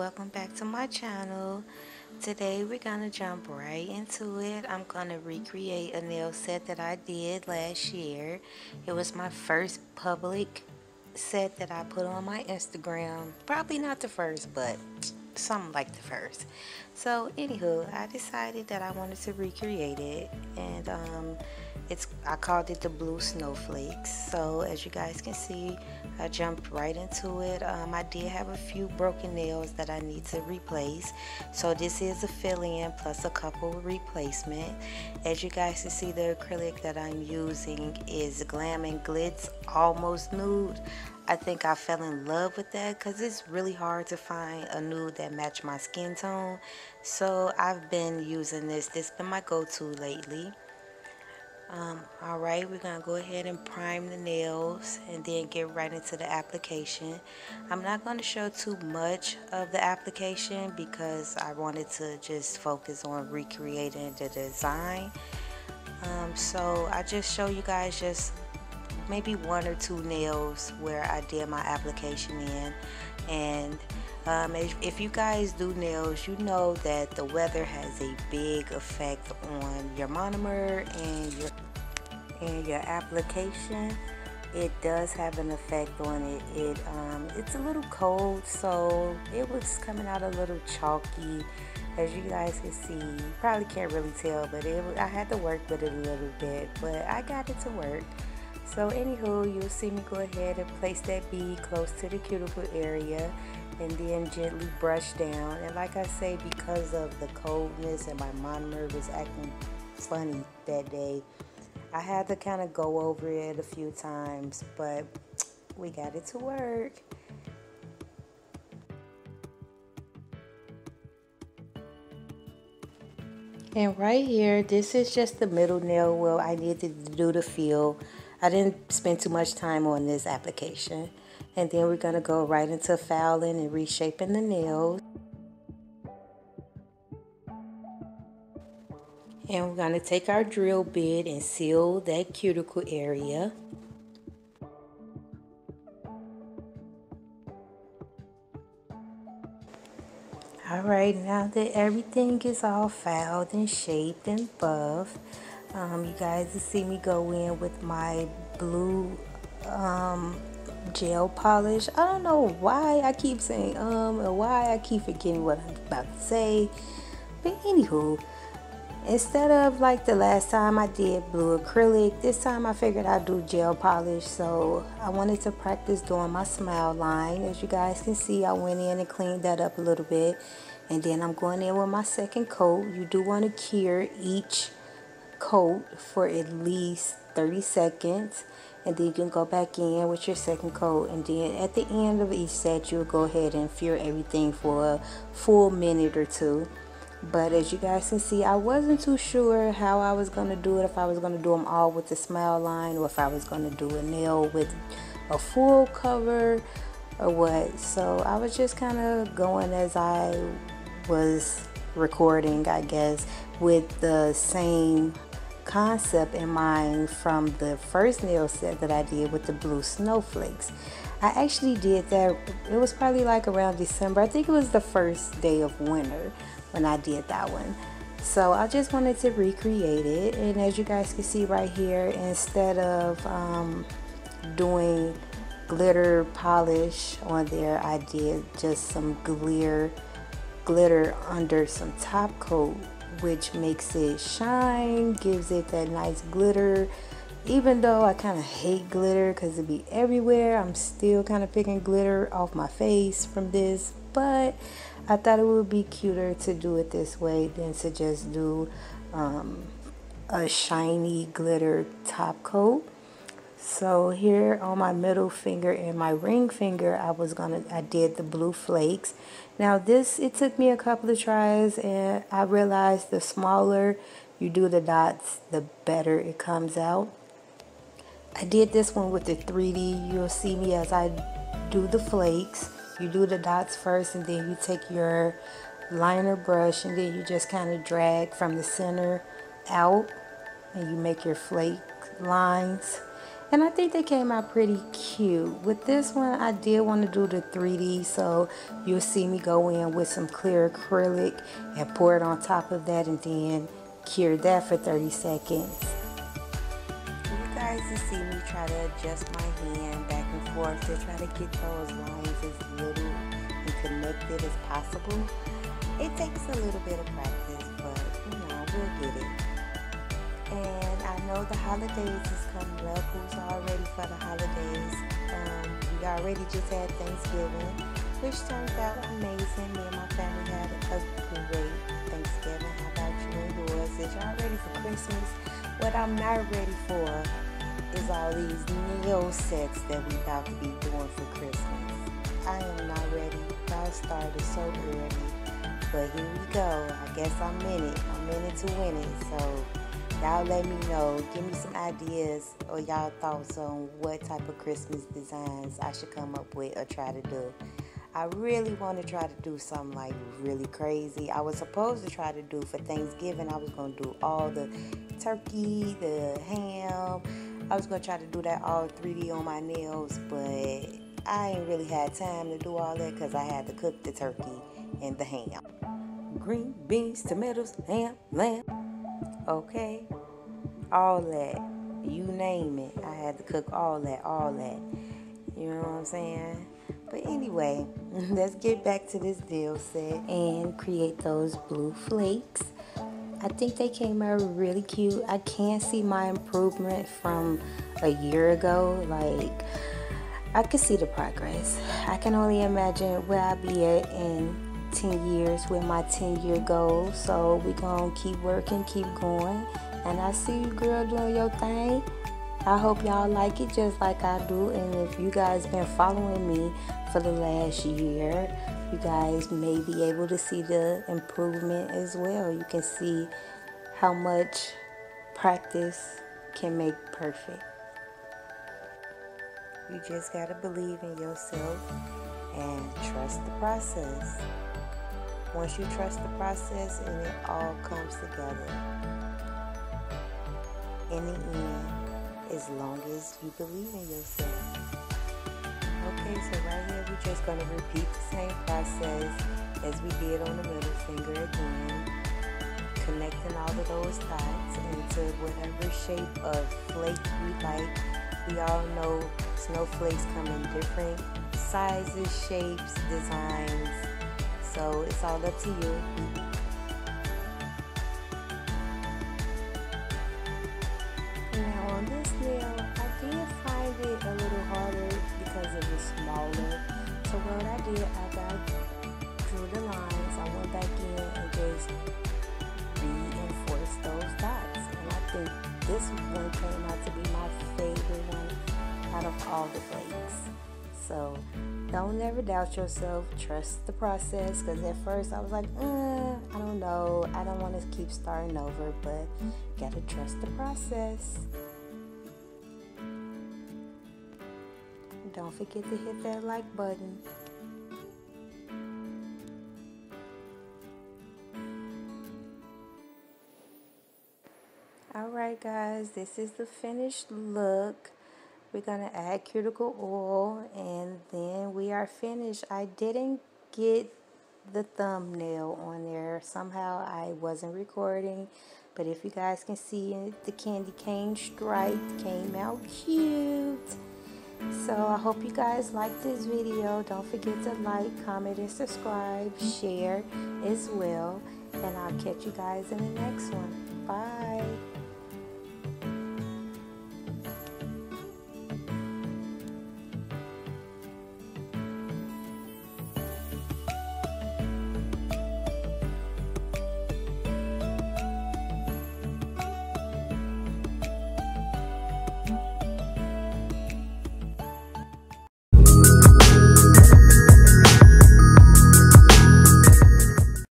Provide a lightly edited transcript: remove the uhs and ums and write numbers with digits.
welcome back to my channel. Today we're gonna jump right into it. I'm gonna recreate a nail set that I did last year. It was my first public set that I put on my Instagram. Probably not the first, but something like the first. So anywho, I decided that I wanted to recreate it, and I called it the blue snowflakes. So as you guys can see, I jumped right into it. I did have a few broken nails that I need to replace, so this is a fill-in plus a couple replacement. As you guys can see, the acrylic that I'm using is Glam and Glitz Almost Nude. I think I fell in love with that because it's really hard to find a nude that match my skin tone. So I've been using this. This has been my go-to lately. Alright, we're going to go ahead and prime the nails and then get right into the application. I'm not going to show too much of the application because I wanted to just focus on recreating the design. So I just show you guys just maybe one or two nails where I did my application in. And if you guys do nails, you know that the weather has a big effect on your monomer and your application. It does have an effect on it. It's a little cold, so it was coming out a little chalky. As you guys can see, you probably can't really tell, but I had to work with it a little bit, but I got it to work. So anywho, you'll see me go ahead and place that bead close to the cuticle area and then gently brush down. And like I say, because of the coldness and my monomer was acting funny that day, I had to kind of go over it a few times, but we got it to work. And right here, this is just the middle nail where I needed to do the fill. I didn't spend too much time on this application. And then we're going to go right into filing and reshaping the nails. And we're going to take our drill bit and seal that cuticle area. Alright, now that everything is all filed and shaped and buffed, you guys will see me go in with my blue gel polish. I don't know why I keep saying or why I keep forgetting what I'm about to say. But anywho, instead of like the last time I did blue acrylic, this time I figured I'd do gel polish. So I wanted to practice doing my smile line. As you guys can see, I went in and cleaned that up a little bit. And then I'm going in with my second coat. You do want to cure each coat for at least 30 seconds. And then you can go back in with your second coat. And then at the end of each set, you'll go ahead and cure everything for a full minute or two. But as you guys can see, I wasn't too sure how I was going to do it. If I was going to do them all with the smile line, or if I was going to do a nail with a full cover, or what. So I was just kind of going as I was recording, I guess, with the same concept in mind from the first nail set that I did with the blue snowflakes. I actually did that, it was probably like around December. I think it was the first day of winter when I did that one. So I just wanted to recreate it. And as you guys can see right here, instead of doing glitter polish on there, I did just some glitter under some top coat, which makes it shine, gives it that nice glitter. Even though I kind of hate glitter because it be everywhere, I'm still kind of picking glitter off my face from this. But I thought it would be cuter to do it this way than to just do a shiny glitter top coat. So here on my middle finger and my ring finger, I did the blue flakes. Now it took me a couple of tries, and I realized the smaller you do the dots, the better it comes out. I did this one with the 3D. You'll see me as I do the flakes. You do the dots first, and then you take your liner brush, and then you just kind of drag from the center out, and you make your flake lines. And I think they came out pretty cute. With this one, I did want to do the 3D, so you'll see me go in with some clear acrylic and pour it on top of that and then cure that for 30 seconds. You guys can see me try to adjust my hand back and forth to try to get those lines as little and connected as possible. It takes a little bit of practice, but you know, we'll get it. And I know the holidays is coming up. Who's all ready for the holidays? We already just had Thanksgiving, which turned out amazing. Me and my family had a great Thanksgiving. How about you and yours? Is y'all ready for Christmas? What I'm not ready for is all these nail sets that we about to be doing for Christmas. I am not ready. Y'all started so early, but here we go. I guess I'm in it. I'm in it to win it. So y'all let me know. Give me some ideas or y'all thoughts on what type of Christmas designs I should come up with or try to do. I really want to try to do something like really crazy. I was supposed to try to do for Thanksgiving. I was going to do all the turkey, the ham. I was going to try to do that all 3D on my nails, but I ain't really had time to do all that because I had to cook the turkey and the ham. Green beans, tomatoes, ham, lamb. Okay, all that, you name it, I had to cook all that, you know what I'm saying? But anyway, let's get back to this nail set and create those blue flakes. I think they came out really cute. I can see my improvement from a year ago. Like, I can see the progress. I can only imagine where I'll be at in 10 years with my 10-year goal. So we're gonna keep working, keep going, and I see you, girl, doing your thing. I hope y'all like it just like I do. And if you guys been following me for the last year, you guys may be able to see the improvement as well. You can see how much practice can make perfect. You just gotta believe in yourself and trust the process. Once you trust the process, and it all comes together in the end, as long as you believe in yourself. Okay, so right here we're just going to repeat the same process as we did on the middle finger again, connecting all of those dots into whatever shape of flake we like. We all know snowflakes come in different sizes, shapes, designs, so it's all up to you. Now on this nail, I did find it a little harder because it was smaller. So what I did, I drew the lines. I went back in and just reinforced those dots. And I think this one came out to be my favorite one out of all the flakes. So don't never doubt yourself. Trust the process, because at first I was like, I don't know. I don't want to keep starting over, but gotta trust the process. Don't forget to hit that like button. Alright guys, this is the finished look. We're going to add cuticle oil and then we are finished. I didn't get the thumbnail on there. Somehow I wasn't recording. But if you guys can see it, the candy cane stripe came out cute. So I hope you guys like this video. Don't forget to like, comment, and subscribe. Share as well. And I'll catch you guys in the next one. Bye.